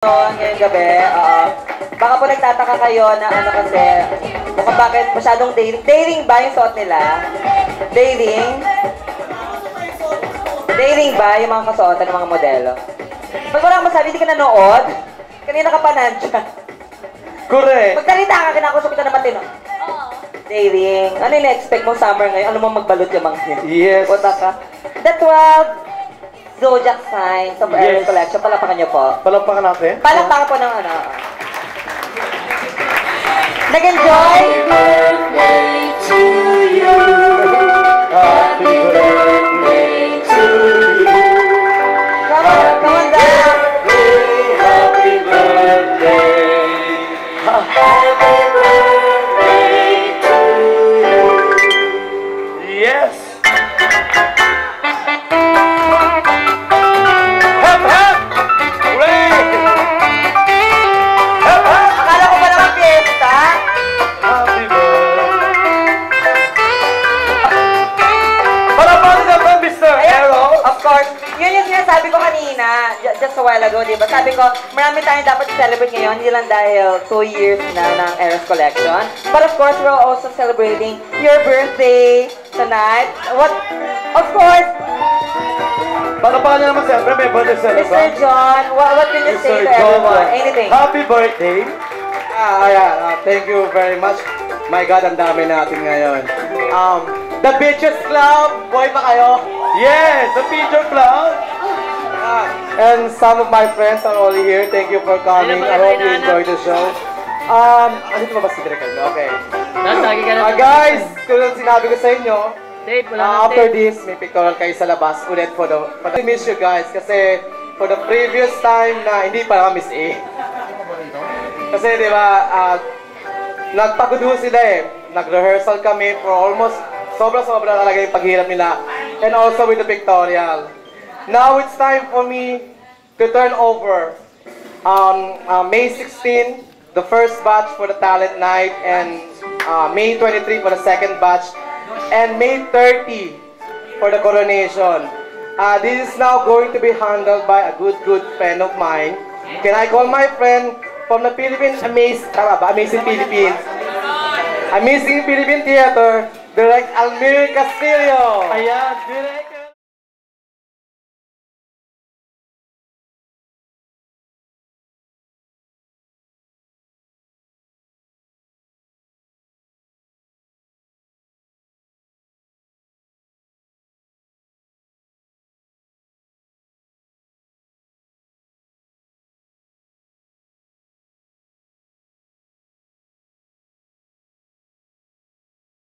Ngayong gabi, baka po nagtataka kayo na ano kasi, mukhang bakit masyadong daring. Daring ba yung suot nila? Daring? Daring ba yung mga kasuotan ng mga modelo? Pag wala kang masabi, hindi ka nanood? Kanina ka pa nandiyan. Correct. Magsalita ka, kinakusap kita na matino. Daring. Ano yung na-expect mo summer ngayon? Ano mo magbalot yung mga yun? Yes. Punta ka. The 12 Zodiac signs of Aries Collection. Palapakan niyo po. Palampakan natin? Palakpakan po ng ano. Nag-enjoy? Happy birthday to you. Happy birthday to you. Come on down. Happy birthday. Happy birthday to you. Yes. Hep hep. Hooray. Hep hep. Akala ko ba naman fiesta? Happy birthday. Para paano na ba, Mr. Arrow? Of course. Yun yung sinasabi ko kanina, just a while ago, di ba? Sabi ko, marami tayong dapat i-celebrate ngayon, hindi lang dahil 2 years na ng Aries Collection. But of course, we're also celebrating your birthday tonight. What? Of course, Para paano naman siyempre, may birthday Mr. celebrant. John, what can you say to everyone? Anything? Happy birthday. Thank you very much. My God, ang dami natin ngayon. The Beaches Club, buhay pa kayo? Yes, the picture cloud. And some of my friends are all here. Thank you for coming. I hope you enjoy the show. Andito ba si Direk? Okay. Lagi ka na. Guys, tulad sinabi ko sa inyo, Tape, wala nang after tape. this, may pictorial kayo sa labas ulit for the... I miss you guys kasi for the previous time na hindi pa naman Miss A. Kasi di ba, nagpagod ho sila eh. Nag-rehearsal kami for almost sobra-sobra talaga yung paghirap nila. And also with the pictorial. Now it's time for me to turn over May 16, the first batch for the talent night, and May 23 for the second batch, and May 30 for the coronation. This is now going to be handled by a good friend of mine. Can I call my friend from the Philippines, Amazing Philippines, Amazing Philippine Theater, Direct Almir Castillo. Ayan, direct.